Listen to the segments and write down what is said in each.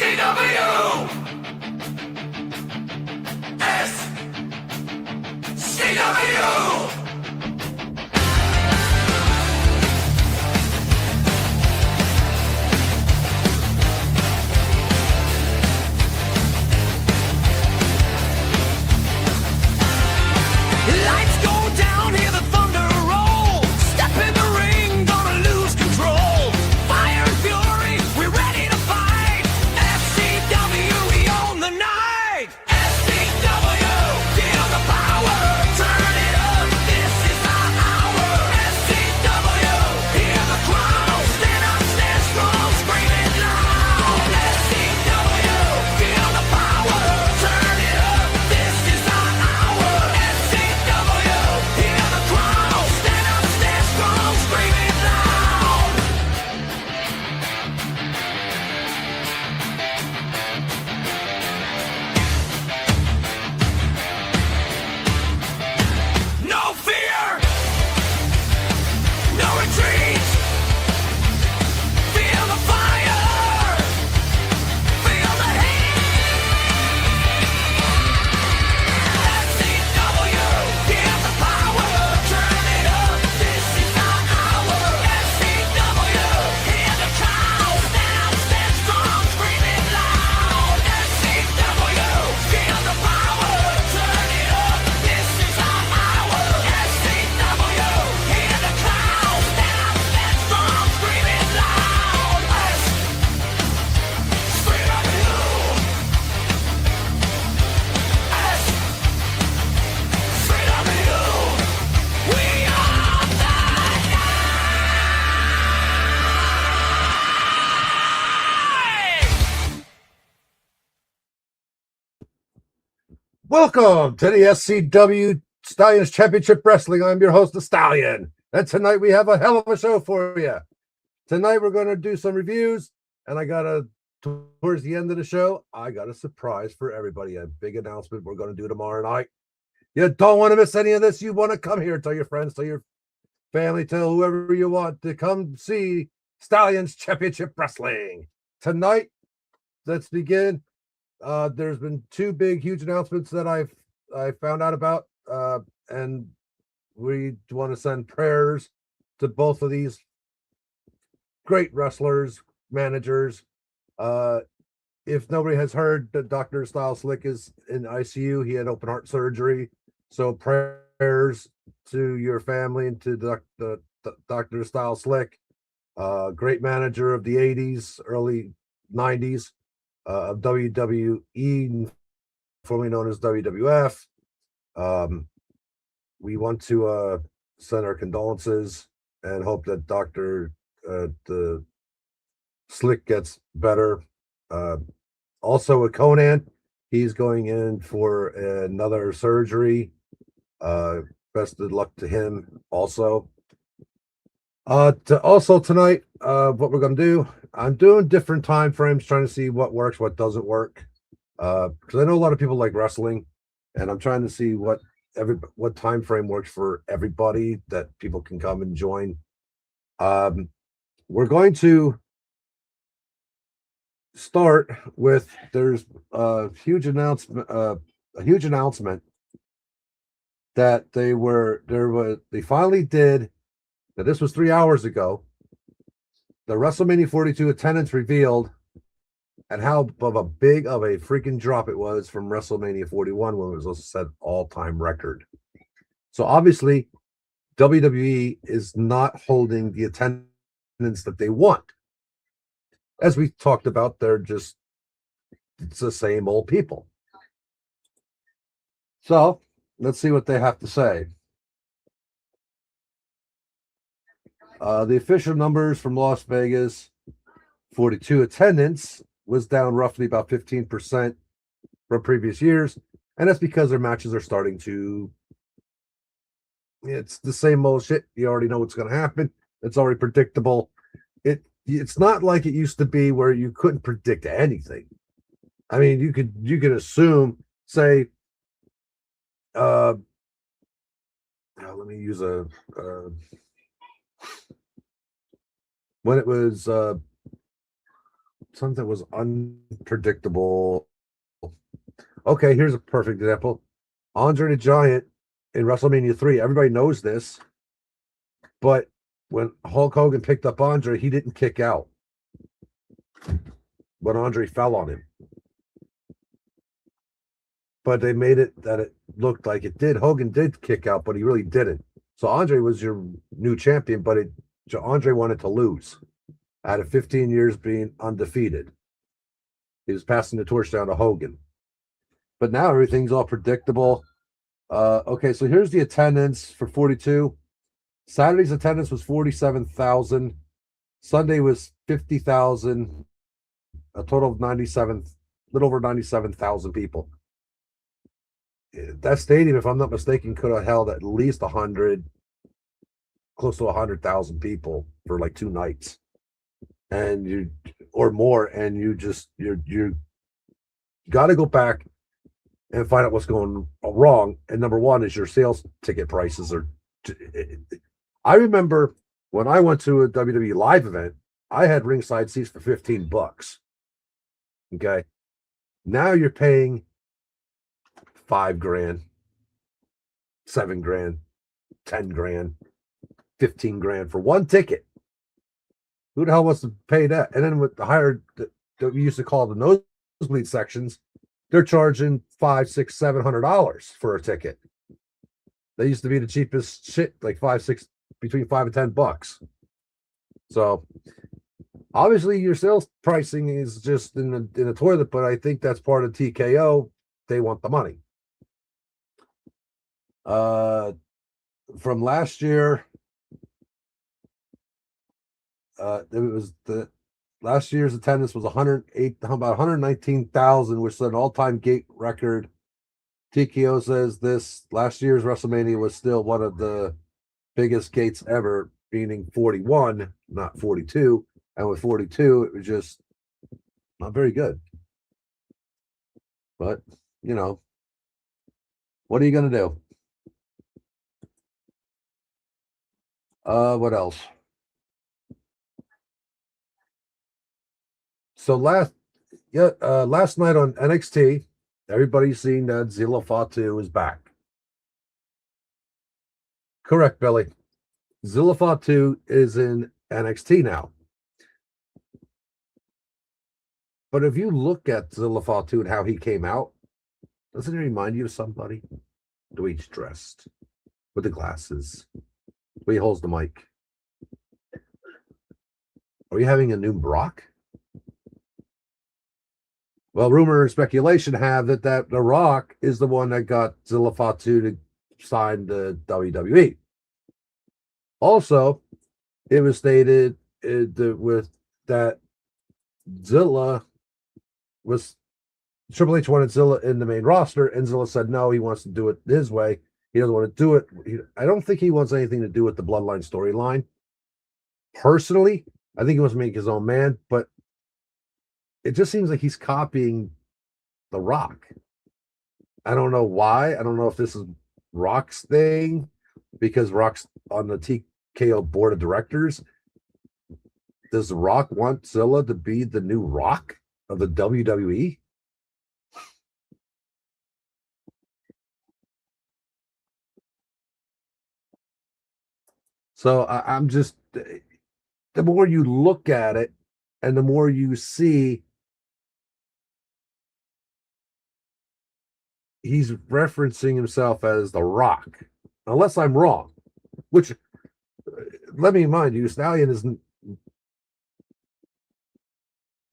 SCW! SCW! Lights go down, hear the thunder roll. Step in the ring, gonna lose control. Fire and fury, we're ready to fight. SCW, we own the night. SCW, feel the power. Turn it up, this is our hour. SCW, hear the crowd. Stand up, stand strong, screaming loud. SCW, feel the power. Turn it up, this is our hour. SCW, hear the crowd. Stand up, stand strong, screaming loud. No fear, no retreat. Feel the fire, feel the heat. SCW, hear the power. Turn it up, this is our hour. SCW, hear the crowd. Stand up, stand strong, screaming loud. SCW, feel the power. Turn it up, this is our hour. SCW, hear the crowd. Stand up, stand strong, screaming loud. Straight up you. Straight up you. We are the night. Welcome to the SCW Stallions Championship Wrestling. I'm your host, the Stallion. And tonight we have a hell of a show for you. Tonight we're going to do some reviews. And towards the end of the show, I got a surprise for everybody. A big announcement we're going to do tomorrow night. You don't want to miss any of this. You want to come here. Tell your friends, tell your family, tell whoever you want to come see Stallions Championship Wrestling. Tonight, let's begin. There's been two big, huge announcements that I found out about, and we want to send prayers to both of these great wrestlers, managers. If nobody has heard, that Dr. Style Slick is in ICU. He had open heart surgery, so prayers to your family and to Dr. Style Slick, great manager of the 80s, early 90s. Of WWE, formerly known as WWF. We want to send our condolences and hope that Dr. the Slick gets better. Also with Conan, he's going in for another surgery. Best of luck to him also. Tonight, what we're going to do, I'm doing different time frames, trying to see what works, what doesn't work. Because I know a lot of people like wrestling, and I'm trying to see what time frame works for everybody that people can come and join. We're going to start with there's a huge announcement that they finally did. Now, this was 3 hours ago. The WrestleMania 42 attendance revealed, and how big of a freaking drop it was from WrestleMania 41 when it was also set all-time record. So obviously, WWE is not holding the attendance that they want. As we talked about, it's the same old people. So let's see what they have to say. The official numbers from Las Vegas 42 attendance was down roughly about 15% from previous years, and that's because their matches are starting to. It's the same old shit. You already know what's going to happen. It's already predictable. It's not like it used to be where you couldn't predict anything. I mean, you could assume, say, let me use when it was something that was unpredictable. Okay, here's a perfect example. Andre the Giant in WrestleMania 3. Everybody knows this, but when Hulk Hogan picked up Andre, he didn't kick out when Andre fell on him. But they made it that it looked like it did. Hogan did kick out, but he really didn't. So Andre was your new champion, but Andre wanted to lose out of 15 years being undefeated. He was passing the torch down to Hogan. But now everything's all predictable. Okay, so here's the attendance for 42. Saturday's attendance was 47,000. Sunday was 50,000. A total of 97, little over 97,000 people. That stadium, if I'm not mistaken, could have held at least 100, close to 100,000 people for like 2 nights, and you or more, and you got to go back and find out what's going wrong. And number one is your sales ticket prices are. I remember when I went to a WWE live event, I had ringside seats for $15. Okay, now you're paying $5,000, $7,000, $10,000, $15,000 for one ticket. Who the hell wants to pay that? And then with the higher that we used to call the nosebleed sections, they're charging $500, $600, $700 for a ticket. They used to be the cheapest shit, like between $5 and $10. So obviously your sales pricing is just in the toilet, but I think that's part of TKO. They want the money. From last year, last year's attendance was 108, about 119,000, which is an all-time gate record. TKO says this last year's WrestleMania was still one of the biggest gates ever, meaning 41, not 42. And with 42, it was just not very good. But, you know, what are you going to do? What else? So last night on NXT, everybody's seen that Zilla Fatu is back. Correct, Billy. Zilla Fatu is in NXT now. But if you look at Zilla Fatu and how he came out, doesn't it remind you of somebody? The way he's dressed, with the glasses, the way he holds the mic. Are you having a new Brock? Well, rumor and speculation have that The Rock is the one that got Zilla Fatu to sign to WWE. Also, it was stated that Zilla was Triple H wanted Zilla in the main roster, and Zilla said no, he wants to do it his way. He doesn't want to do it. I don't think he wants anything to do with the Bloodline storyline. Personally, I think he wants to make his own man, but it just seems like he's copying The Rock. I don't know why. I don't know if this is Rock's thing, because Rock's on the TKO board of directors. Does The Rock want Zilla to be the new Rock of the WWE? So I'm just, the more you look at it and the more you see, he's referencing himself as The Rock, unless I'm wrong, which, let me remind you, Stallion is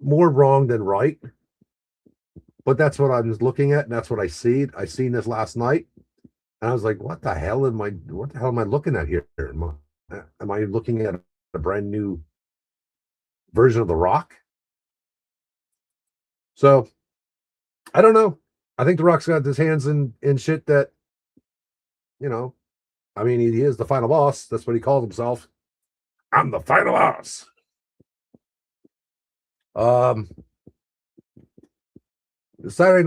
more wrong than right, but that's what I was looking at, and that's what I see. I seen this last night, and I was like, what the hell am I looking at here? Am I looking at a brand new version of The Rock? So I don't know. I think The Rock's got his hands in shit that, you know, I mean, he is the final boss. That's what he calls himself. I'm the final boss. Sunday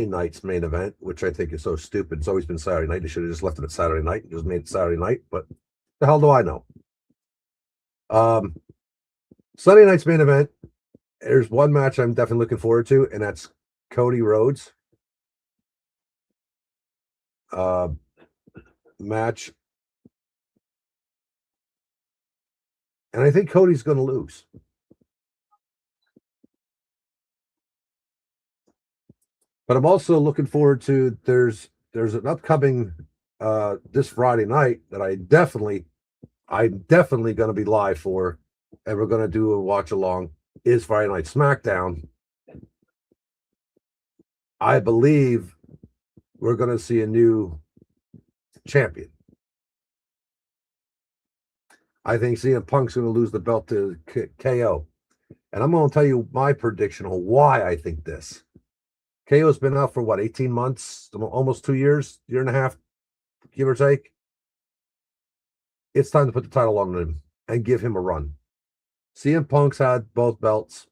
night's main event, which I think is so stupid. It's always been Saturday night. They should have just left it at Saturday night and just made it Saturday night, but the hell do I know? Sunday night's main event. There's one match I'm definitely looking forward to, and that's Cody Rhodes match. And I think Cody's going to lose. But I'm also looking forward to there's an upcoming this Friday night that I'm definitely going to be live for, and we're going to do a watch along. Is Friday Night SmackDown. I believe we're going to see a new champion. I think CM Punk's going to lose the belt to KO. And I'm going to tell you my prediction on why I think this. KO's been out for what, 18 months, almost 2 years, year and a half, give or take. It's time to put the title on him and give him a run. CM Punk's had both belts.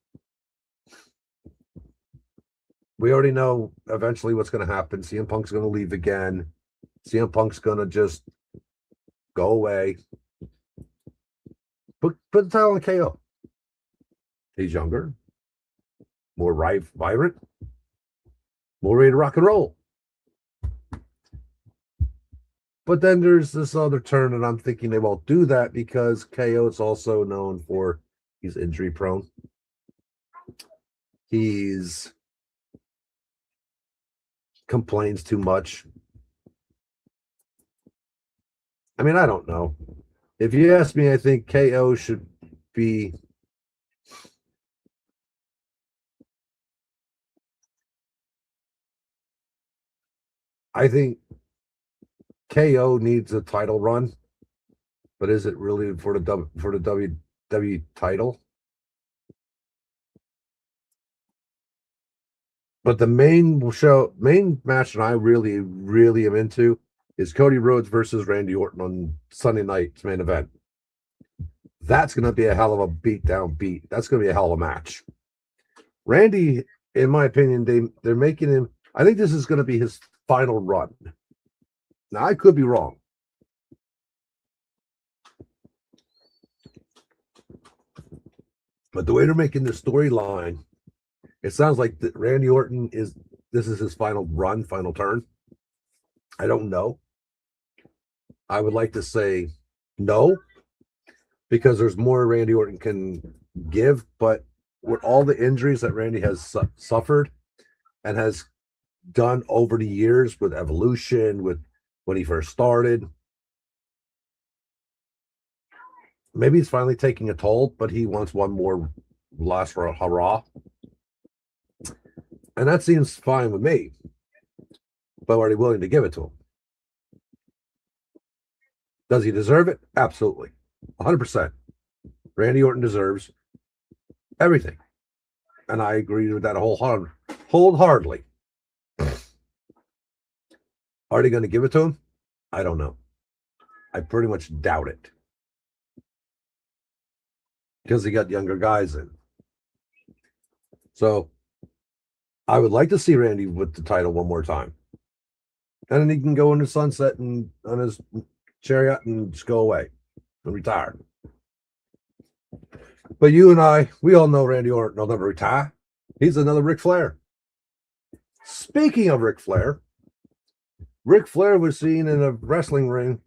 We already know eventually what's going to happen. CM Punk's going to leave again. CM Punk's going to just go away. Put the title on KO. He's younger, more vibrant, more ready to rock and roll. But then there's this other turn, and I'm thinking they won't do that because KO is also known for he's injury prone. He's complains too much. I mean, I don't know. If you ask me, I think KO should be I think KO needs a title run, but is it really for the WWE title? But the main match that I really am into is Cody Rhodes versus Randy Orton on Sunday night's main event. That's going to be a hell of a beat. That's going to be a hell of a match. Randy, in my opinion, they're making him. I think this is going to be his final run. Now, I could be wrong. But the way they're making the storyline, it sounds like that Randy Orton this is his final run, final turn. I don't know. I would like to say no, because there's more Randy Orton can give, but with all the injuries that Randy has suffered and has done over the years with Evolution, with when he first started, maybe he's finally taking a toll, but he wants one more last hurrah. And that seems fine with me. But are they willing to give it to him? Does he deserve it? Absolutely. 100%. Randy Orton deserves everything. And I agree with that wholeheartedly. Are they going to give it to him? I don't know. I pretty much doubt it. Because they got younger guys in. So I would like to see Randy with the title one more time. And then he can go into sunset and on his chariot and just go away and retire. But you and I, we all know Randy Orton will never retire. He's another Ric Flair. Speaking of Ric Flair was seen in a wrestling ring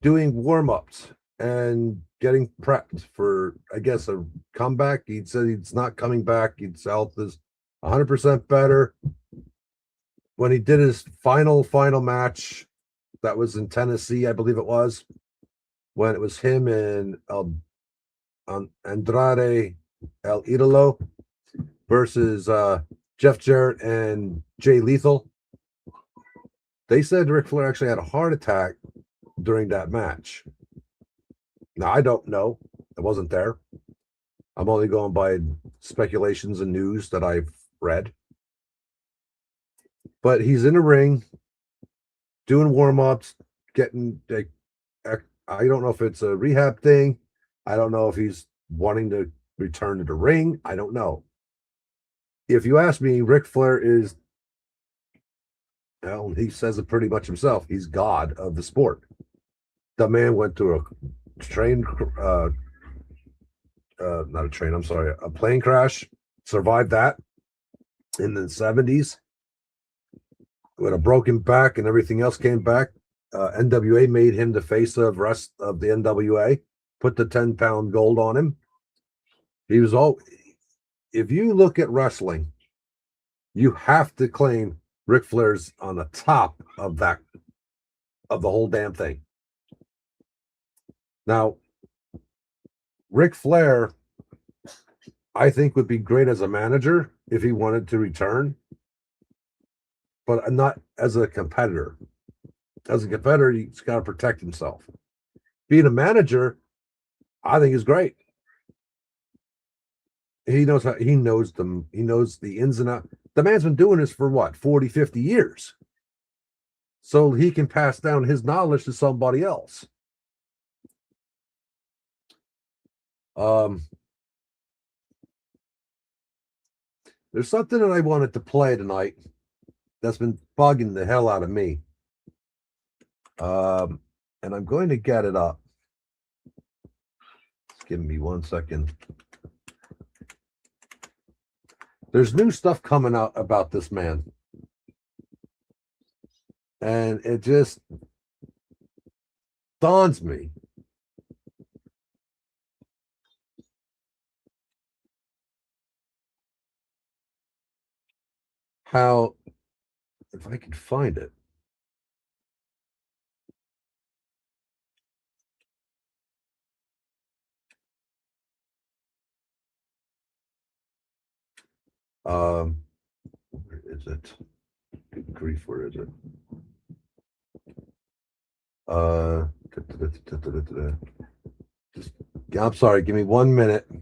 doing warm-ups and getting prepped for, I guess, a comeback. He said he's not coming back. His health is 100% better. When he did his final match, that was in Tennessee, I believe it was, when it was him and Andrade El Idolo versus Jeff Jarrett and Jay Lethal. They said Ric Flair actually had a heart attack during that match. Now, I don't know. I wasn't there. I'm only going by speculations and news that I've read. But he's in the ring, doing warm-ups, getting I don't know if it's a rehab thing. I don't know if he's wanting to return to the ring. I don't know. If you ask me, Ric Flair is, well, he says it pretty much himself. He's God of the sport. The man went through a train not a train, I'm sorry, a plane crash, survived that in the 70s with a broken back and everything else came back. NWA made him the face of rest of the NWA, put the 10-pound gold on him. He was all, if you look at wrestling, you have to claim Ric Flair's on the top of that, of the whole damn thing. Now, Ric Flair, I think, would be great as a manager if he wanted to return, but not as a competitor. As a competitor, he's got to protect himself. Being a manager, I think, is great. He knows how, he knows them, he knows the ins and outs. The man's been doing this for what, 40, 50 years. So he can pass down his knowledge to somebody else. There's something that I wanted to play tonight that's been bugging the hell out of me. And I'm going to get it up. Just give me 1 second. There's new stuff coming out about this man. And it just dawns me how, if I can find it, where is it? Good grief, where is it? Just, I'm sorry, give me 1 minute. All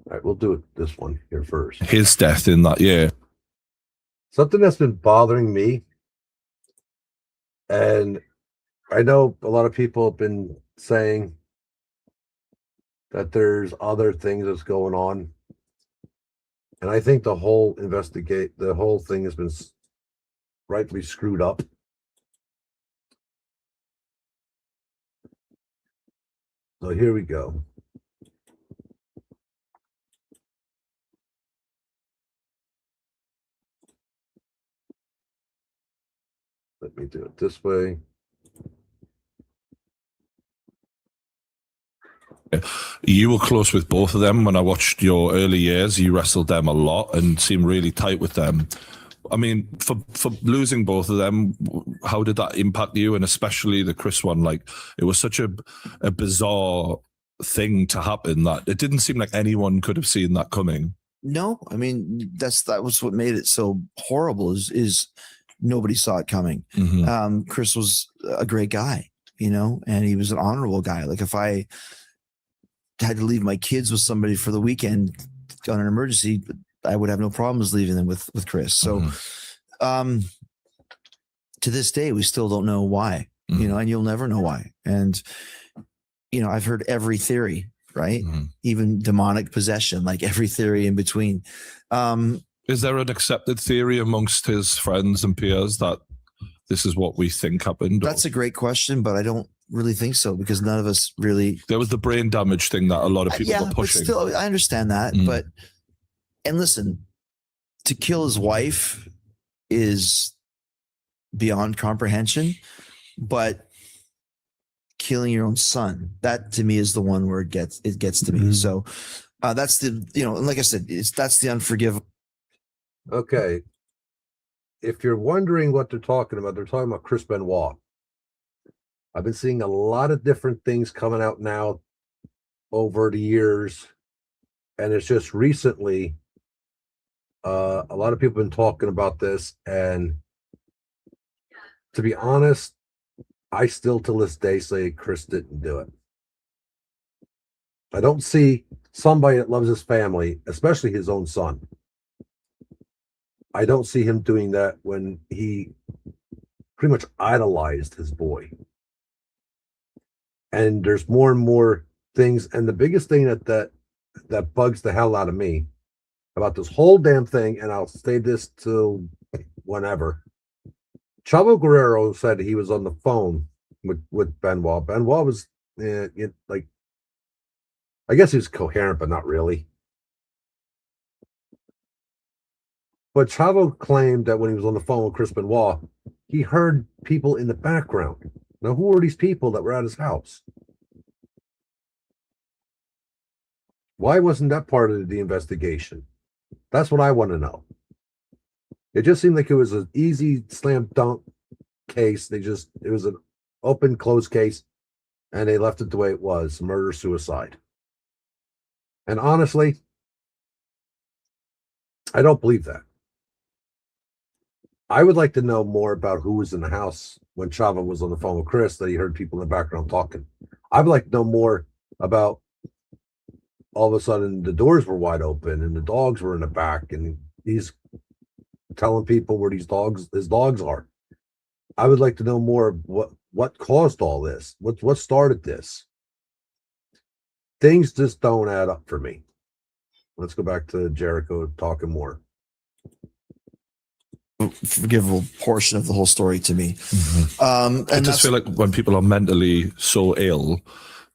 right, we'll do it this one here first. His death in that year. Something that's been bothering me, and I know a lot of people have been saying that there's other things that's going on, and I think the whole thing has been rightly screwed up. So here we go. Let me do it this way. You were close with both of them. When I watched your early years, you wrestled them a lot and seemed really tight with them. I mean, for losing both of them, how did that impact you? And especially the Chris one, like, it was such a bizarre thing to happen that it didn't seem like anyone could have seen that coming. No, I mean, that was what made it so horrible is nobody saw it coming. Mm-hmm. Chris was a great guy, you know, and he was an honorable guy. Like, if I had to leave my kids with somebody for the weekend on an emergency, I would have no problems leaving them with Chris. So, to this day, we still don't know why, you know, and you'll never know why. And, you know, I've heard every theory, right? Even demonic possession, like every theory in between. Is there an accepted theory amongst his friends and peers that this is what we think happened? That's a great question, but I don't really think so, because none of us really. There was the brain damage thing that a lot of people were pushing. But still, I understand that. But, and listen, to kill his wife is beyond comprehension, but killing your own son, that to me is the one where it gets to me. So that's the, you know, like I said, that's the unforgivable. Okay. If you're wondering what they're talking about Chris Benoit. I've been seeing a lot of different things coming out now over the years, and it's just recently a lot of people have been talking about this, and to be honest, I still to this day say Chris didn't do it. I don't see somebody that loves his family, especially his own son. I don't see him doing that when he pretty much idolized his boy. And there's more and more things. And the biggest thing that bugs the hell out of me about this whole damn thing, and I'll say this till whenever, Chavo Guerrero said he was on the phone with Benoit. Benoit was like, I guess he was coherent, but not really. But Chavo claimed that when he was on the phone with Chris Benoit, he heard people in the background. Now, who were these people that were at his house? Why wasn't that part of the investigation? That's what I want to know. It just seemed like it was an easy slam dunk case. It was an open, closed case, and they left it the way it was, murder, suicide. And honestly, I don't believe that. I would like to know more about who was in the house when Chava was on the phone with Chris, that he heard people in the background talking. I would like to know more about all of a sudden the doors were wide open and the dogs were in the back and he's telling people where his dogs are. I would like to know more of what caused all this. What started this? Things just don't add up for me. Let's go back to Jericho talking more. Forgivable portion of the whole story to me. I just feel like when people are mentally so ill,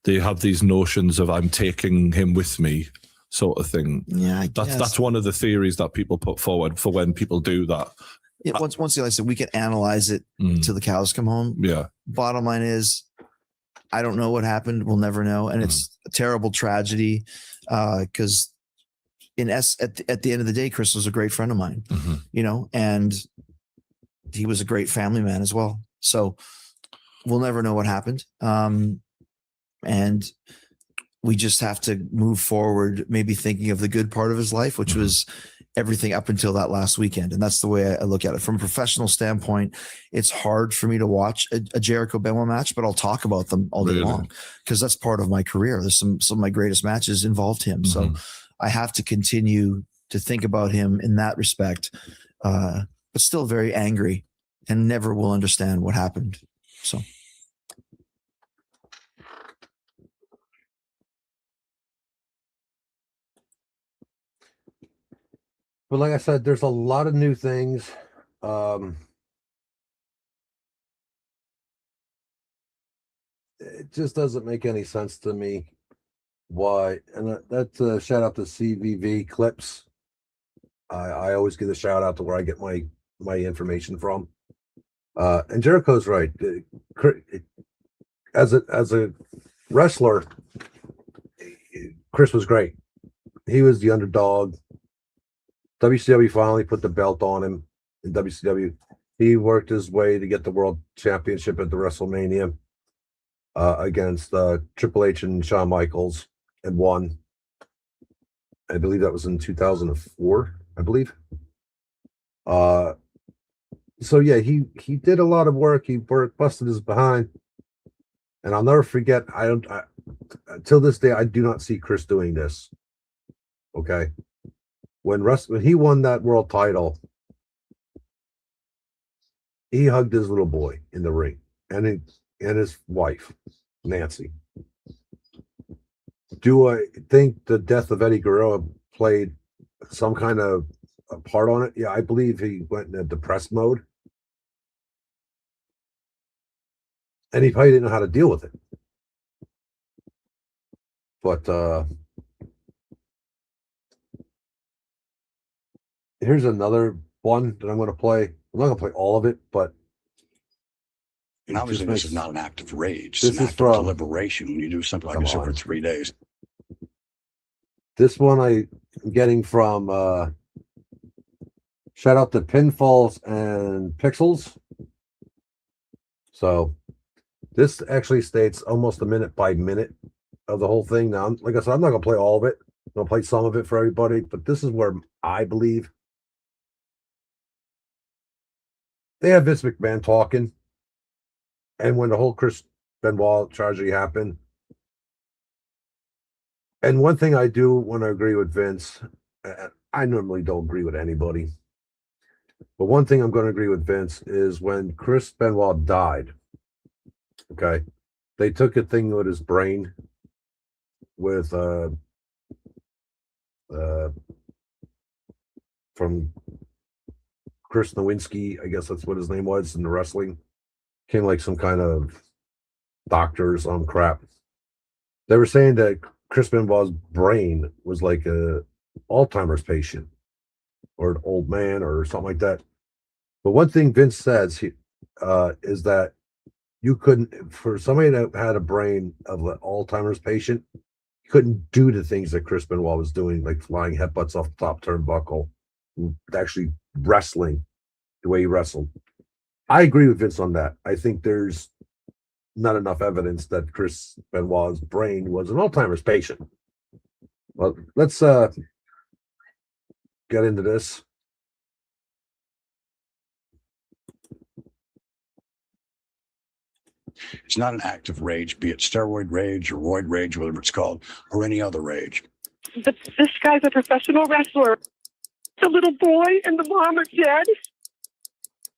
they have these notions of I'm taking him with me, sort of thing. Yeah, that's one of the theories that people put forward for when people do that. Yeah, once again, like I said, we can analyze it till the cows come home. Yeah. Bottom line is, I don't know what happened. We'll never know, and it's a terrible tragedy. Because at the end of the day, Chris was a great friend of mine, and he was a great family man as well. So we'll never know what happened. And we just have to move forward, maybe thinking of the good part of his life, which was everything up until that last weekend. And that's the way I look at it. From a professional standpoint, it's hard for me to watch a Jericho Benoit match, but I'll talk about them all day long because that's part of my career. There's some of my greatest matches involved him. So I have to continue to think about him in that respect, but still very angry and never will understand what happened. So. But like I said, there's a lot of new things. It just doesn't make any sense to me why. And that's a shout out to CVV Clips. I always give a shout out to where I get my information from. And Jericho's right. As a wrestler, Chris was great. He was the underdog. WCW finally put the belt on him in WCW. He worked his way to get the world championship at the WrestleMania against Triple H and Shawn Michaels and won. I believe that was in 2004, I believe. So yeah, he did a lot of work. He busted his behind. And I'll never forget, till this day, I do not see Chris doing this. Okay. When he won that world title, he hugged his little boy in the ring and his wife, Nancy. Do I think the death of Eddie Guerrero played some kind of a part on it? Yeah, I believe he went in a depressed mode. And he probably didn't know how to deal with it. But here's another one that I'm going to play. I'm not going to play all of it, but And obviously, this is not an act of rage. This It's an is act from- of deliberation when you do something like this over 3 days. this one I'm getting from shout out to Pinfalls and Pixels. So this actually states almost a minute by minute of the whole thing. Now, like I said, I'm not going to play all of it. I'm going to play some of it for everybody, but this is where I believe they have Vince McMahon talking. And when the whole Chris Benoit tragedy happened, and one thing I do want to agree with Vince, I normally don't agree with anybody, but one thing I'm going to agree with Vince is when Chris Benoit died, okay, they took a thing with his brain with from Chris Nowinski, I guess that's what his name was in the wrestling. Came like some kind of doctors on crap. They were saying that Chris Benoit's brain was like a Alzheimer's patient or an old man or something like that. But one thing Vince says is that you couldn't, for somebody that had a brain of an Alzheimer's patient, you couldn't do the things that Chris Benoit was doing, like flying headbutts off the top turnbuckle, actually wrestling the way he wrestled. I agree with Vince on that. I think there's not enough evidence that Chris Benoit's brain was an Alzheimer's patient. Well, let's get into this. It's not an active rage, be it steroid rage or roid rage, whatever it's called, or any other rage. But this guy's a professional wrestler. The little boy and the mom are dead.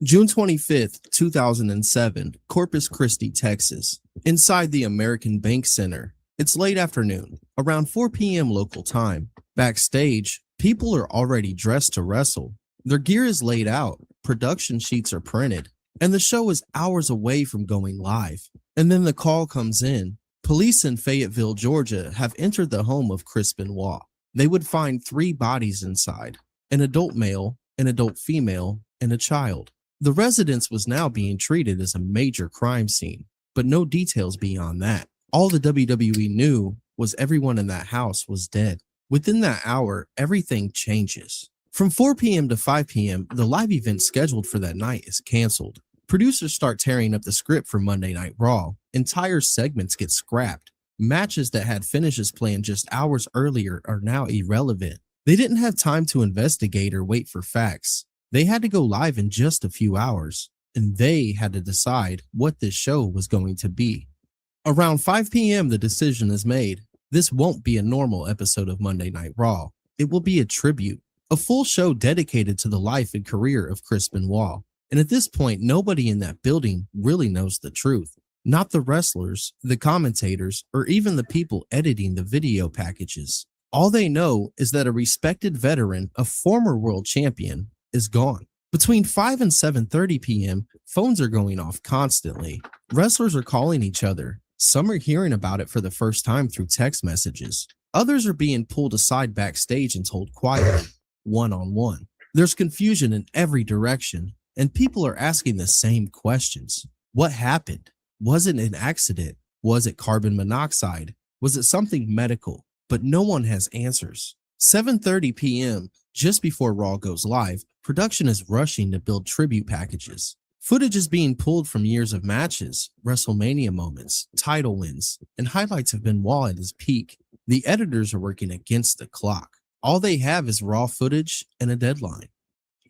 June 25th, 2007, Corpus Christi, Texas. Inside the American Bank Center. It's late afternoon, around 4 p.m. local time. Backstage, people are already dressed to wrestle. Their gear is laid out, production sheets are printed, and the show is hours away from going live. And then the call comes in. Police in Fayetteville, Georgia have entered the home of Chris Benoit. They would find 3 bodies inside, an adult male, an adult female, and a child. The residence was now being treated as a major crime scene, but no details beyond that. All the WWE knew was everyone in that house was dead. Within that hour, everything changes. From 4 p.m. to 5 p.m., the live event scheduled for that night is canceled. Producers start tearing up the script for Monday Night Raw. Entire segments get scrapped. Matches that had finishes planned just hours earlier are now irrelevant. They didn't have time to investigate or wait for facts. They had to go live in just a few hours, and they had to decide what this show was going to be. Around 5 p.m., the decision is made. This won't be a normal episode of Monday Night Raw. It will be a tribute, a full show dedicated to the life and career of Chris Benoit. And at this point, nobody in that building really knows the truth. Not the wrestlers, the commentators, or even the people editing the video packages. All they know is that a respected veteran, a former world champion, is gone. Between 5 and 7:30 p.m., phones are going off constantly. Wrestlers are calling each other. Some are hearing about it for the first time through text messages. Others are being pulled aside backstage and told quietly, one-on-one. There's confusion in every direction, and people are asking the same questions. What happened? Was it an accident? Was it carbon monoxide? Was it something medical? But no one has answers. 7:30 p.m., just before Raw goes live, production is rushing to build tribute packages. Footage is being pulled from years of matches, WrestleMania moments, title wins, and highlights of Benoit at his peak. The editors are working against the clock. All they have is raw footage and a deadline.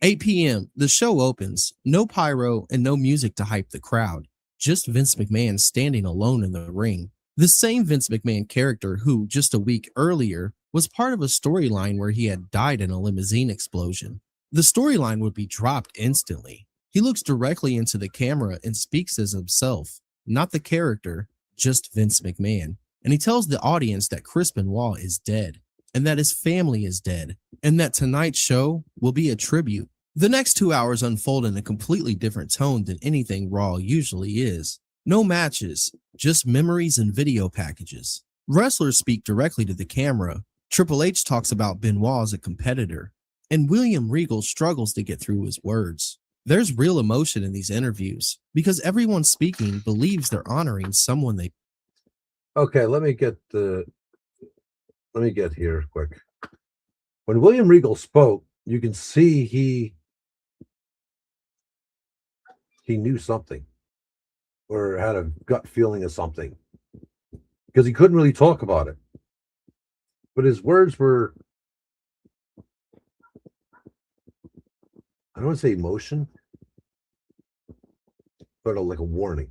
8 p.m., the show opens. No pyro and no music to hype the crowd. Just Vince McMahon standing alone in the ring. The same Vince McMahon character who, just a week earlier, was part of a storyline where he had died in a limousine explosion. The storyline would be dropped instantly. He looks directly into the camera and speaks as himself, not the character, just Vince McMahon. And he tells the audience that Chris Benoit is dead, and that his family is dead, and that tonight's show will be a tribute. The next 2 hours unfold in a completely different tone than anything Raw usually is. No matches, just memories and video packages. Wrestlers speak directly to the camera. Triple H talks about Benoit as a competitor, and William Regal struggles to get through his words. There's real emotion in these interviews because everyone speaking believes they're honoring someone they. Okay, let me get here quick. When William Regal spoke, you can see he knew something or had a gut feeling of something because he couldn't really talk about it. But his words were, I don't want to say emotion, but like a warning.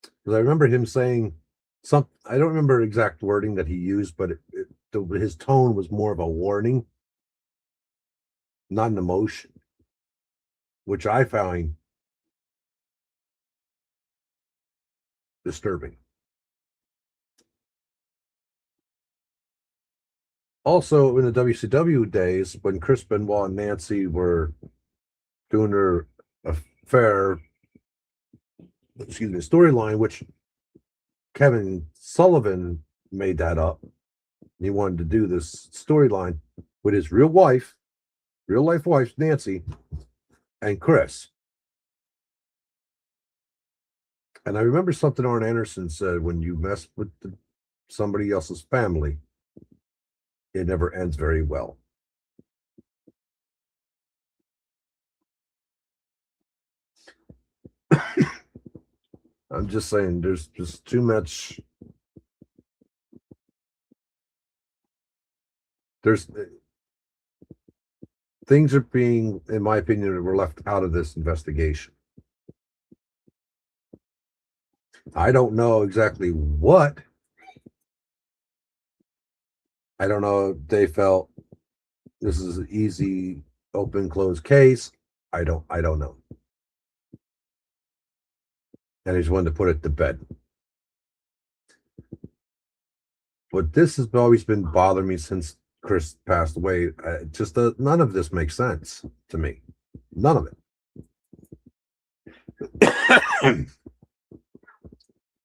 Because I remember him saying something, I don't remember exact wording that he used, but his tone was more of a warning, not an emotion, which I find disturbing. Also, in the WCW days, when Chris Benoit and Nancy were doing their affair, storyline, which Kevin Sullivan made that up. He wanted to do this storyline with his real life wife, Nancy, and Chris. And I remember something Arn Anderson said: when you mess with somebody else's family, it never ends very well. I'm just saying, there's just too much. There's things are being, in my opinion, were left out of this investigation. I don't know exactly what. I don't know if they felt this is an easy, open, closed case. I don't know. And I just wanted to put it to bed. But this has always been bothering me since Chris passed away. None of this makes sense to me. None of it.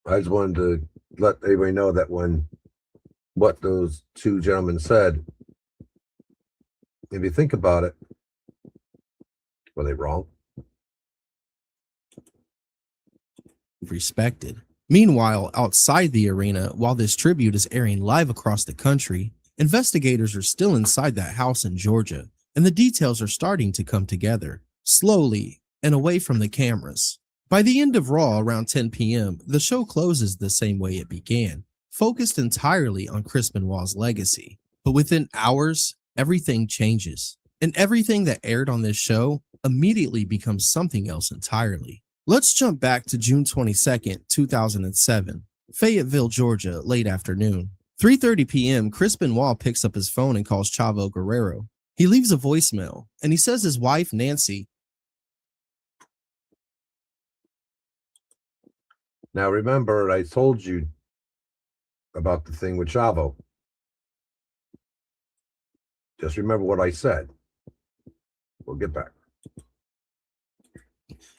I just wanted to let everybody know that what those two gentlemen said, if you think about it, were they wrong? Respected. Meanwhile, outside the arena, while this tribute is airing live across the country, investigators are still inside that house in Georgia, and the details are starting to come together, slowly and away from the cameras. By the end of Raw around 10 p.m., the show closes the same way it began, focused entirely on Chris Benoit's legacy. But within hours, everything changes, and everything that aired on this show immediately becomes something else entirely. Let's jump back to June 22nd, 2007, Fayetteville, Georgia, late afternoon. 3:30 p.m., Chris Benoit picks up his phone and calls Chavo Guerrero. He leaves a voicemail, and he says his wife, Nancy. Now, remember, I told you about the thing with Chavo. Just remember what I said. We'll get back.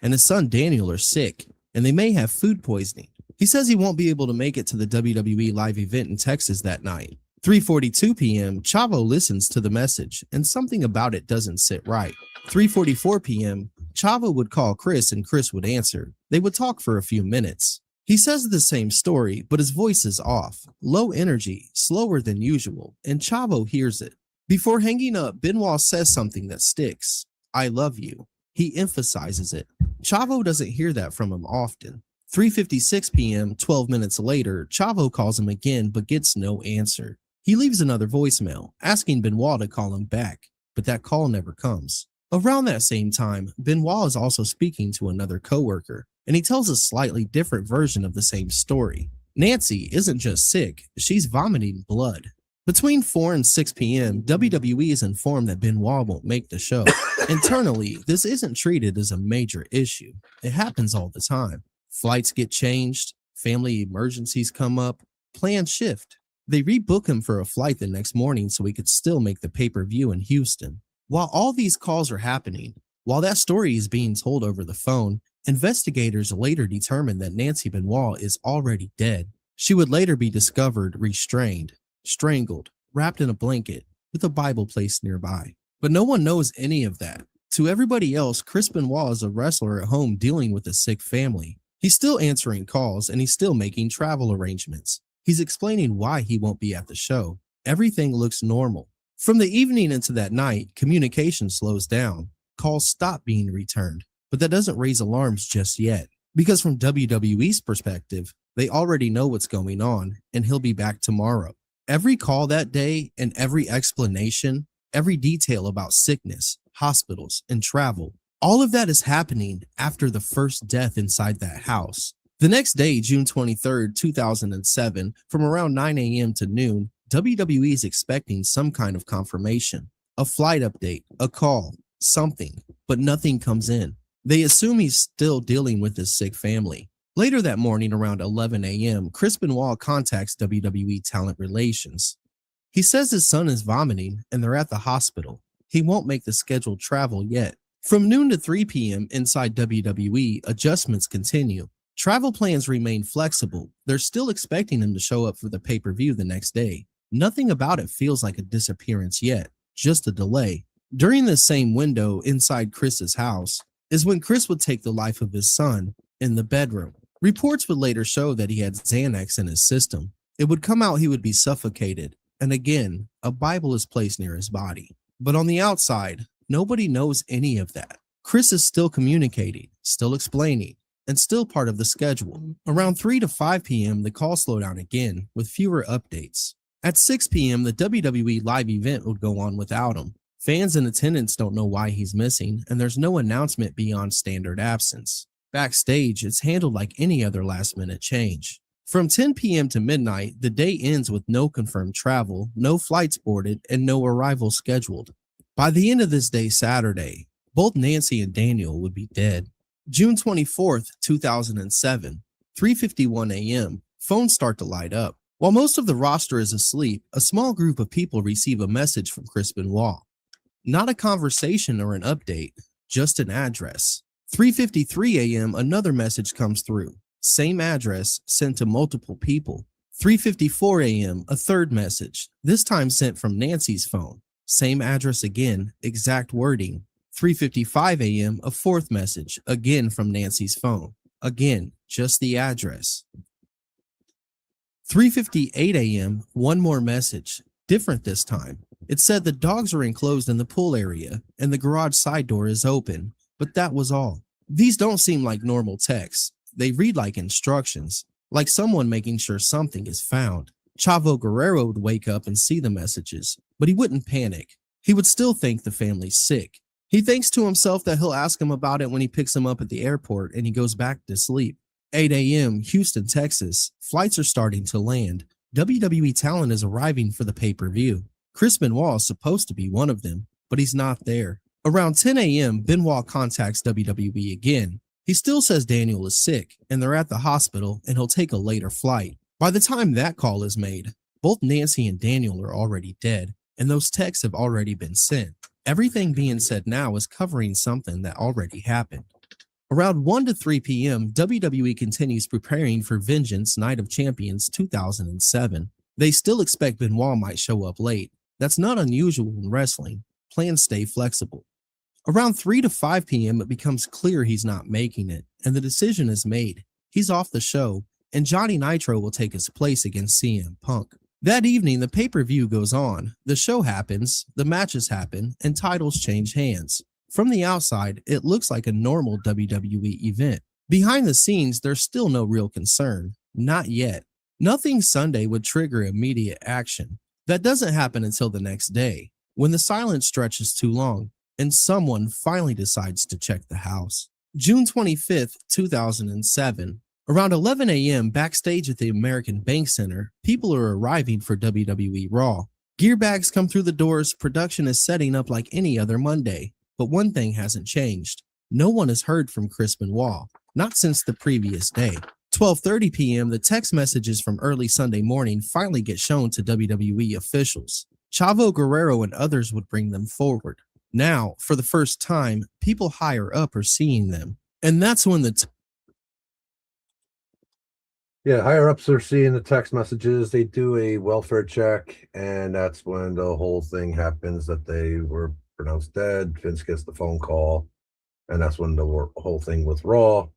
And his son Daniel are sick, and they may have food poisoning. He says he won't be able to make it to the WWE live event in Texas that night. 3:42 p.m., Chavo listens to the message, and something about it doesn't sit right. 3:44 p.m., Chavo would call Chris, and Chris would answer. They would talk for a few minutes. He says the same story, but his voice is off, low energy, slower than usual, and Chavo hears it. Before hanging up, Benoit says something that sticks. I love you. He emphasizes it. Chavo doesn't hear that from him often. 3:56 p.m., 12 minutes later, Chavo calls him again but gets no answer. He leaves another voicemail, asking Benoit to call him back, but that call never comes. Around that same time, Benoit is also speaking to another coworker, and he tells a slightly different version of the same story. Nancy isn't just sick, she's vomiting blood. Between 4 and 6 p.m., WWE is informed that Benoit won't make the show. Internally, this isn't treated as a major issue. It happens all the time. Flights get changed, family emergencies come up, plans shift. They rebook him for a flight the next morning so he could still make the pay-per-view in Houston. While all these calls are happening, while that story is being told over the phone, investigators later determined that Nancy Benoit is already dead. She would later be discovered restrained, strangled, wrapped in a blanket, with a Bible placed nearby. But no one knows any of that. To everybody else, Chris Benoit is a wrestler at home dealing with a sick family. He's still answering calls, and he's still making travel arrangements. He's explaining why he won't be at the show. Everything looks normal. From the evening into that night, communication slows down. Calls stop being returned. But that doesn't raise alarms just yet, because from WWE's perspective, they already know what's going on, and he'll be back tomorrow. Every call that day and every explanation, every detail about sickness, hospitals, and travel, all of that is happening after the first death inside that house. The next day, June 23rd, 2007, from around 9 a.m. to noon, WWE is expecting some kind of confirmation. A flight update, a call, something, but nothing comes in. They assume he's still dealing with his sick family. Later that morning around 11 a.m., Chris Benoit contacts WWE Talent Relations. He says his son is vomiting and they're at the hospital. He won't make the scheduled travel yet. From noon to 3 p.m. inside WWE, adjustments continue. Travel plans remain flexible. They're still expecting him to show up for the pay-per-view the next day. Nothing about it feels like a disappearance yet, just a delay. During this same window inside Chris's house is when Chris would take the life of his son in the bedroom. Reports would later show that he had Xanax in his system. It would come out he would be suffocated, and again, a Bible is placed near his body. But on the outside, nobody knows any of that. Chris is still communicating, still explaining, and still part of the schedule. Around 3 to 5 p.m., the calls slow down again with fewer updates. At 6 p.m., the WWE live event would go on without him. Fans in attendance don't know why he's missing, and there's no announcement beyond standard absence. Backstage, it's handled like any other last-minute change. From 10 p.m. to midnight, the day ends with no confirmed travel, no flights boarded, and no arrival scheduled. By the end of this day Saturday, both Nancy and Daniel would be dead. June 24th, 2007, 3:51 a.m., phones start to light up. While most of the roster is asleep, a small group of people receive a message from Chris Benoit. Not a conversation or an update, just an address. 3:53 a.m., another message comes through. Same address, sent to multiple people. 3:54 a.m., a third message, this time sent from Nancy's phone. Same address again, exact wording. 3:55 a.m., a fourth message, again from Nancy's phone. Again, just the address. 3:58 a.m., one more message, different this time. It said the dogs are enclosed in the pool area and the garage side door is open, but that was all. These don't seem like normal texts. They read like instructions, like someone making sure something is found. Chavo Guerrero would wake up and see the messages, but he wouldn't panic. He would still think the family's sick. He thinks to himself that he'll ask him about it when he picks him up at the airport and he goes back to sleep. 8 a.m., Houston, Texas. Flights are starting to land. WWE talent is arriving for the pay-per-view. Chris Benoit is supposed to be one of them, but he's not there. Around 10 a.m., Benoit contacts WWE again. He still says Daniel is sick, and they're at the hospital, and he'll take a later flight. By the time that call is made, both Nancy and Daniel are already dead, and those texts have already been sent. Everything being said now is covering something that already happened. Around 1 to 3 p.m., WWE continues preparing for Vengeance Night of Champions 2007. They still expect Benoit might show up late. That's not unusual in wrestling. Plans stay flexible. Around 3 to 5 p.m., it becomes clear he's not making it, and the decision is made. He's off the show, and Johnny Nitro will take his place against CM Punk. That evening, the pay-per-view goes on. The show happens, the matches happen, and titles change hands. From the outside, it looks like a normal WWE event. Behind the scenes, there's still no real concern. Not yet. Nothing Sunday would trigger immediate action. That doesn't happen until the next day, when the silence stretches too long, and someone finally decides to check the house. June 25th, 2007. Around 11 a.m. backstage at the American Bank Center, people are arriving for WWE Raw. Gear bags come through the doors, production is setting up like any other Monday. But one thing hasn't changed. No one has heard from Chris Benoit, not since the previous day. 12:30 p.m., the text messages from early Sunday morning finally get shown to WWE officials. Chavo Guerrero and others would bring them forward. Now, for the first time, people higher up are seeing them. And that's when higher ups are seeing the text messages. They do a welfare check, and that's when the whole thing happens that they were pronounced dead. Vince gets the phone call, and that's when the whole thing with Raw.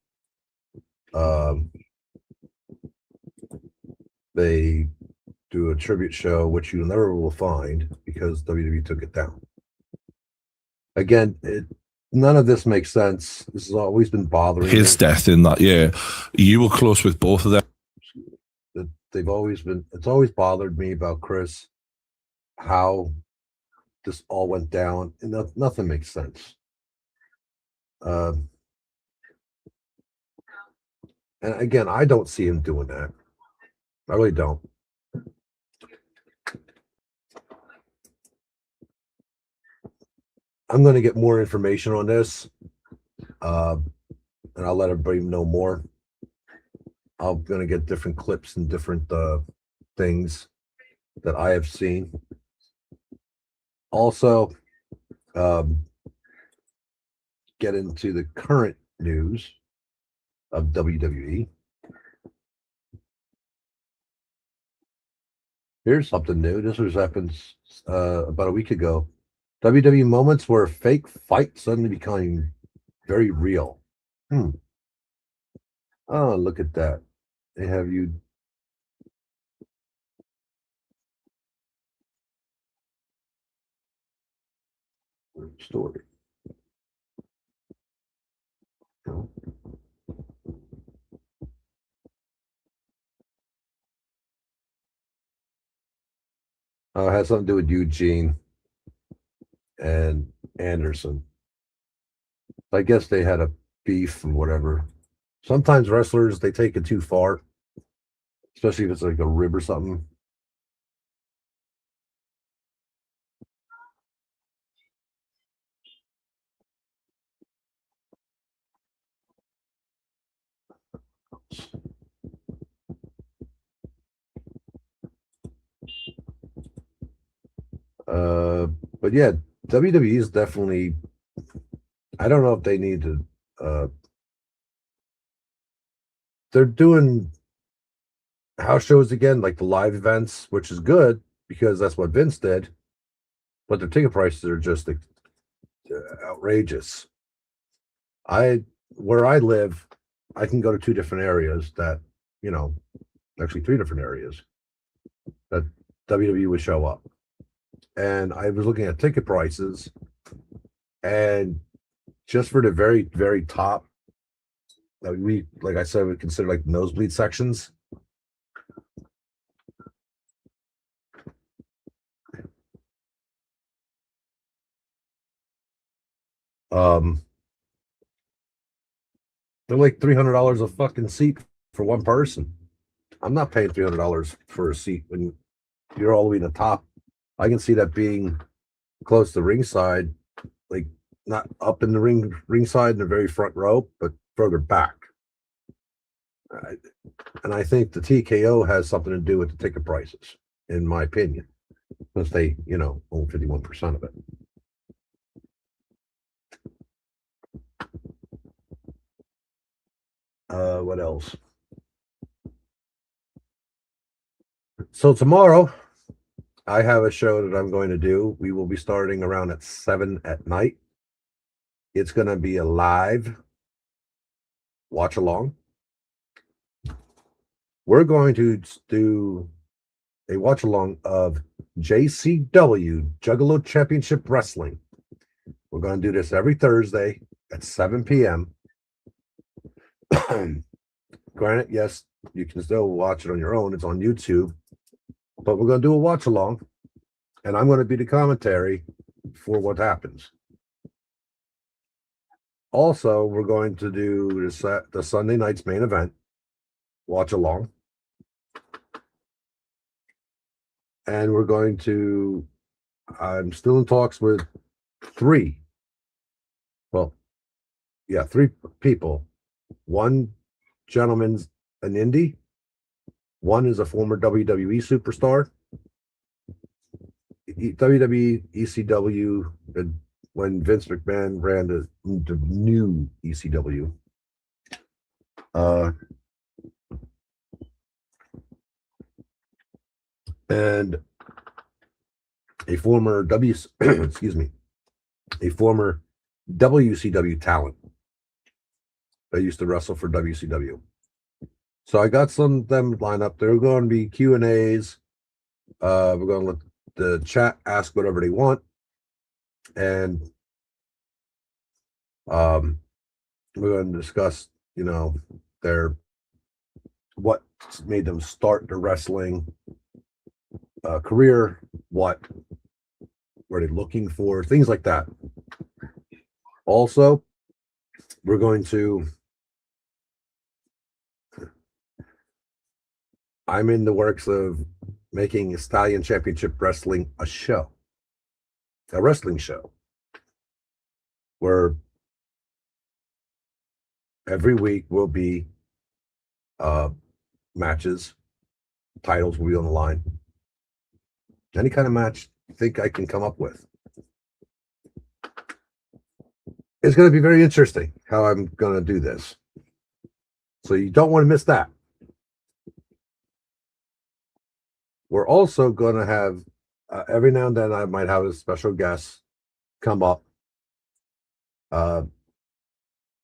They do a tribute show, which you never will find because WWE took it down. Again, none of this makes sense. This has always been bothering his me. death in that. Yeah, you were close with both of them. It's always bothered me about Chris, how this all went down, and nothing makes sense. And again, I don't see him doing that. I really don't. I'm going to get more information on this, and I'll let everybody know more. I'm going to get different clips and different things that I have seen. Also, get into the current news. of WWE. Here's something new. This was happened about a week ago. WWE moments where fake fight suddenly becoming very real. Oh, look at that. They have you. Story. No. It has something to do with Eugene and Anderson. I guess they had a beef and whatever. Sometimes wrestlers, they take it too far, especially if it's like a rib or something. But yeah, WWE is definitely. I don't know if they need to. They're doing house shows again, like the live events, which is good because that's what Vince did. But their ticket prices are just outrageous. Where I live, I can go to 2 different areas that, actually 3 different areas that WWE would show up. And I was looking at ticket prices, and just for the very, very top, like I said, we consider like nosebleed sections. They're like $300 a fucking seat for one person. I'm not paying $300 for a seat when you're all the way in the top. I can see that being close to ringside, like not up in the ringside in the very front row, but further back. And I think the TKO has something to do with the ticket prices, in my opinion, because they, own 51% of it. What else? So tomorrow, I have a show that I'm going to do. We will be starting around at 7 at night. It's going to be a live watch along. We're going to do a watch along of JCW Juggalo Championship Wrestling. We're going to do this every Thursday at 7 p.m. Granted, yes, you can still watch it on your own. It's on YouTube. But we're going to do a watch along, and I'm going to be the commentary for what happens. Also, we're going to do the Sunday night's main event watch along. And we're going to, I'm still in talks with 3 people. One gentleman's an indie. One is a former WWE superstar. WWE, ECW, when Vince McMahon ran the new ECW. And a former a former WCW talent that used to wrestle for WCW. So I got some of them lined up. They're going to be Q&As. We're going to let the chat ask whatever they want. And we're going to discuss, what made them start their wrestling career, what were they looking for, things like that. Also, we're going to, I'm in the works of making Stallion Championship Wrestling a wrestling show, where every week will be matches, titles will be on the line. Any kind of match you think I can come up with. It's going to be very interesting how I'm going to do this. So you don't want to miss that. We're also going to have, every now and then, I might have a special guest come up.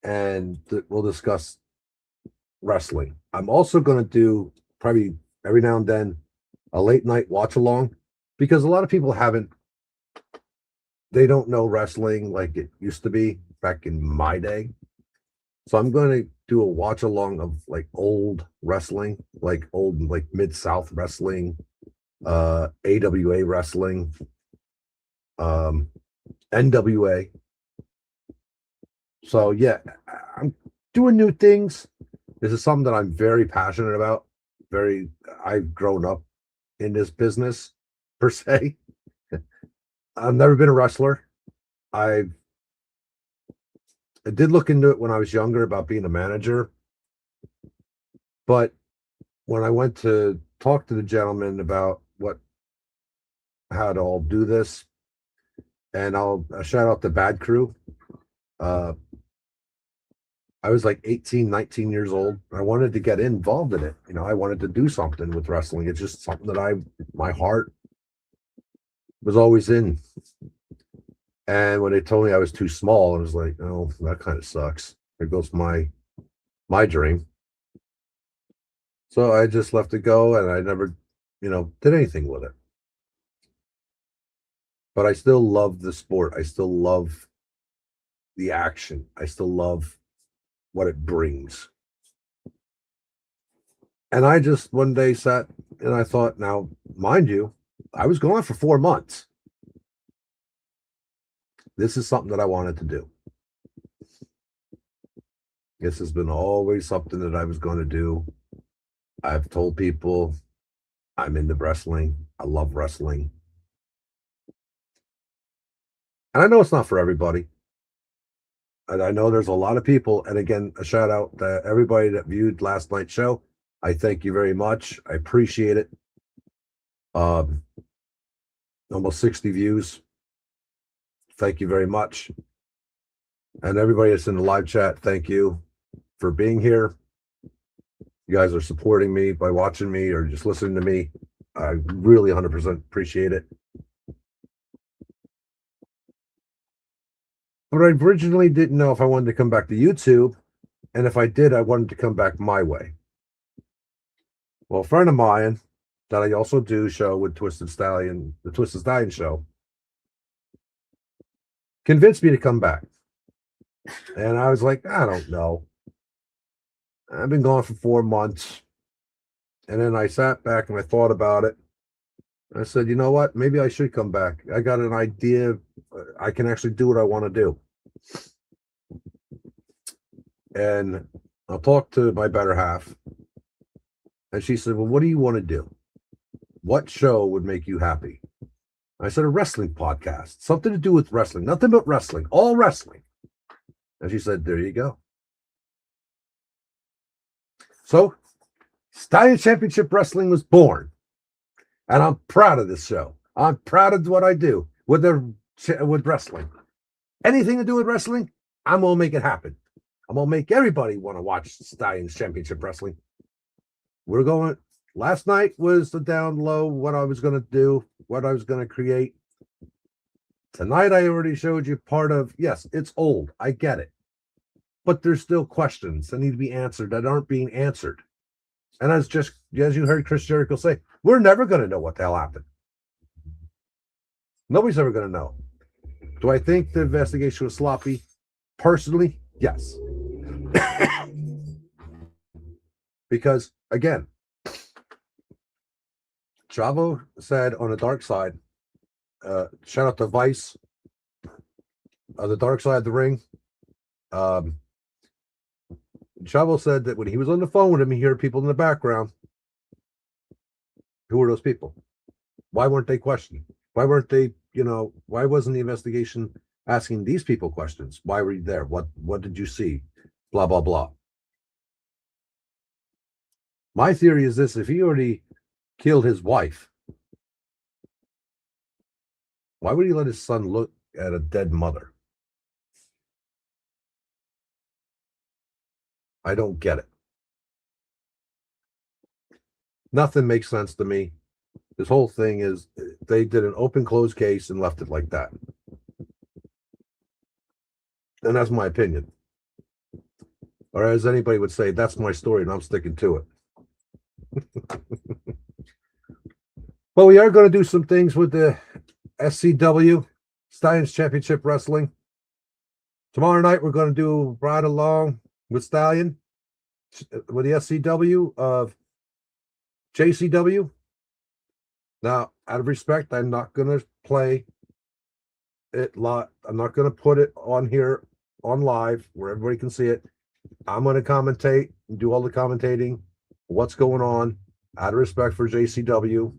And we'll discuss wrestling. I'm also going to do probably every now and then a late night watch along, because a lot of people they don't know wrestling like it used to be back in my day. So I'm going to do a watch along of like old wrestling, like old, like Mid-South wrestling, AWA wrestling, NWA. So yeah, I'm doing new things. This is something that I'm very passionate about. I've grown up in this business per se. I've never been a wrestler. I did look into it when I was younger about being a manager, but when I went to talk to the gentleman about how to all do this, and I'll shout out the Bad Crew. I was like 18, 19 years old. I wanted to get involved in it. You know, I wanted to do something with wrestling. It's just something that my heart was always in. And when they told me I was too small, I was like, oh, that kind of sucks. There goes my dream. So I just left it go, and I never, did anything with it. But I still love the sport. I still love the action. I still love what it brings. And I just one day sat and I thought, now, mind you, I was gone for 4 months. This is something that I wanted to do. This has been always something that I was going to do. I've told people I'm into wrestling. I love wrestling. And I know it's not for everybody. And I know there's a lot of people. And again, a shout out to everybody that viewed last night's show. I thank you very much. I appreciate it. Almost 60 views. Thank you very much. And everybody that's in the live chat, thank you for being here. You guys are supporting me by watching me or just listening to me. I really 100% appreciate it. But I originally didn't know if I wanted to come back to YouTube. And if I did, I wanted to come back my way. Well, a friend of mine that I also do show with Twisted Stallion, the Twisted Stallion show, convinced me to come back. And I was like, I don't know. I've been gone for 4 months. And then I sat back and I thought about it. I said, you know what? Maybe I should come back. I got an idea. I can actually do what I want to do. And I'll talk to my better half. And she said, well, what do you want to do? What show would make you happy? I said, a wrestling podcast. Something to do with wrestling. Nothing but wrestling. All wrestling. And she said, there you go. So, Stallion Championship Wrestling was born. And I'm proud of this show. I'm proud of what I do with wrestling. Anything to do with wrestling, I'm going to make it happen. I'm going to make everybody want to watch Stallion's Championship Wrestling. Last night was the down low, what I was going to do, what I was going to create. Tonight, I already showed you part of, yes, it's old. I get it. But there's still questions that need to be answered that aren't being answered. And as you heard Chris Jericho say, we're never going to know what the hell happened. Nobody's ever going to know. Do I think the investigation was sloppy? Personally, yes. Because, again, Chavo said on the dark side, shout out to Vice, the dark side of the ring. Chavo said that when he was on the phone with him, he heard people in the background. Who were those people? Why weren't they questioned? Why weren't they, why wasn't the investigation asking these people questions? Why were you there? What did you see? Blah, blah, blah. My theory is this: if he already killed his wife, why would he let his son look at a dead mother? I don't get it. Nothing makes sense to me. This whole thing is they did an open closed case and left it like that. And that's my opinion. Or as anybody would say, that's my story and I'm sticking to it. But we are going to do some things with the SCW Stallions Championship Wrestling. Tomorrow night, we're going to do Ride Along with Stallion with the SCW of JCW. Now, out of respect, I'm not going to play it live. I'm not going to put it on here on live where everybody can see it. I'm going to commentate and do all the commentating, what's going on, out of respect for JCW,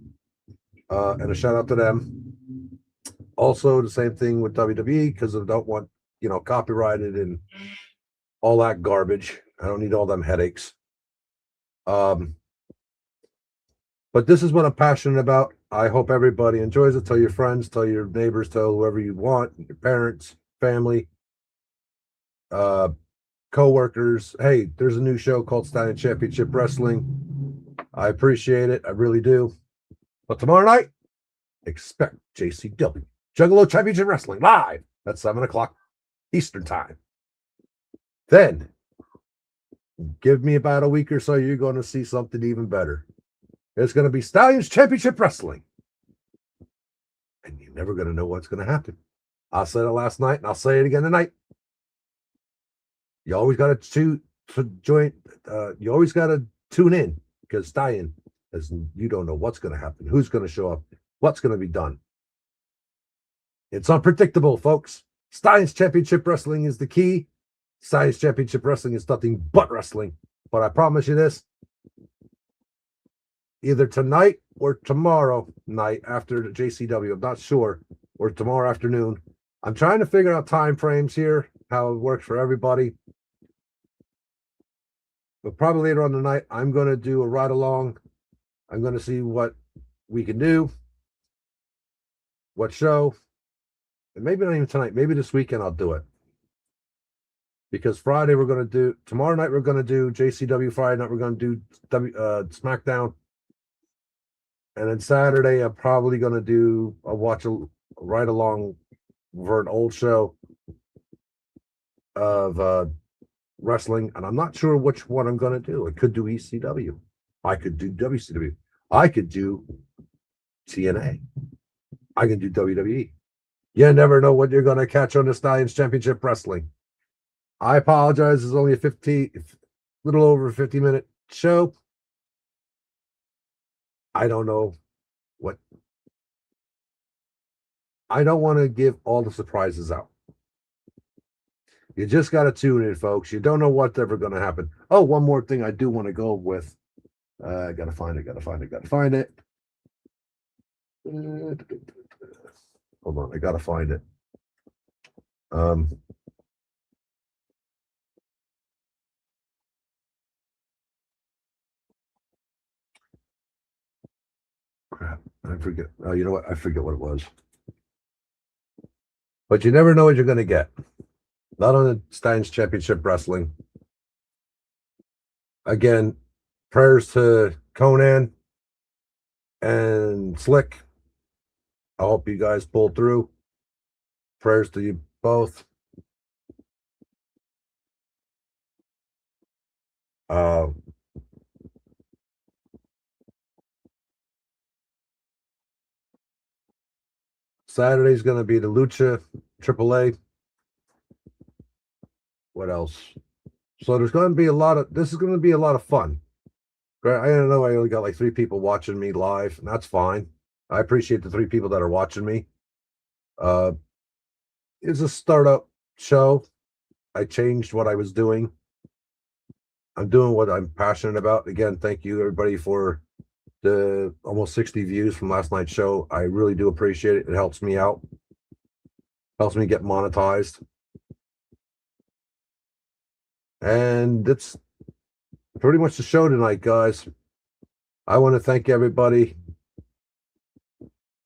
and a shout out to them. Also, the same thing with WWE because I don't want, copyrighted and all that garbage. I don't need all them headaches. But this is what I'm passionate about. I hope everybody enjoys it. Tell your friends, tell your neighbors, tell whoever you want, your parents, family, co-workers. Hey, there's a new show called Stallion Championship Wrestling. I appreciate it. I really do. But tomorrow night, expect JCW Juggalo Championship Wrestling live at 7 o'clock Eastern Time. Then, give me about a week or so, you're going to see something even better. It's going to be Stallions Championship Wrestling. And you're never going to know what's going to happen. I said it last night, and I'll say it again tonight. You always got to join. You always got to tune in because Stallion, as you don't know what's going to happen, who's going to show up, what's going to be done. It's unpredictable, folks. Stallions Championship Wrestling is the key. Stallions Championship Wrestling is nothing but wrestling. But I promise you this, either tonight or tomorrow night after the JCW, I'm not sure, or tomorrow afternoon. I'm trying to figure out time frames here, how it works for everybody. But probably later on tonight, I'm going to do a ride along. I'm going to see what we can do, what show. And maybe not even tonight, maybe this weekend I'll do it. Because Friday we're going to do, tomorrow night we're going to do JCW, Friday night we're going to do SmackDown. And then Saturday I'm probably going to do, I'll watch a ride along for an old show of wrestling. And I'm not sure which one I'm going to do. I could do ECW. I could do WCW. I could do TNA. I can do WWE. You never know what you're going to catch on the Stallions Championship Wrestling. I apologize. It's only a little over a 50-minute show. I don't know what. I don't want to give all the surprises out. You just got to tune in, folks. You don't know what's ever going to happen. Oh, one more thing I do want to go with. I got to find it. Hold on, I gotta find it. Crap, I forget. Oh, you know what? I forget what it was. But you never know what you're gonna get. Not on the Stallions Championship Wrestling. Again, prayers to Conan and Slick. I hope you guys pull through. Prayers to you both. Saturday's going to be the Lucha AAA. What else? So there's going to be this is going to be a lot of fun. I don't know. I only got like 3 people watching me live, and that's fine. I appreciate the 3 people that are watching me. It's a startup show. I changed what I was doing. I'm doing what I'm passionate about. Again, thank you everybody for the almost 60 views from last night's show. I really do appreciate it. It helps me out. Helps me get monetized. And it's pretty much the show tonight, guys. I want to thank everybody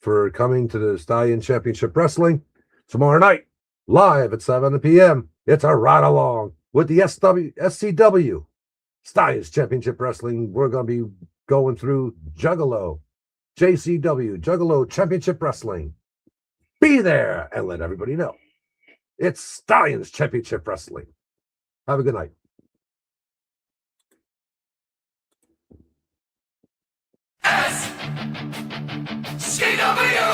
for coming to the Stallion Championship Wrestling tomorrow night, live at 7 p.m. It's a ride along with the SCW Stallions Championship Wrestling. We're going to be going through Juggalo, JCW, Juggalo Championship Wrestling. Be there and let everybody know. It's Stallion's Championship Wrestling. Have a good night. SCW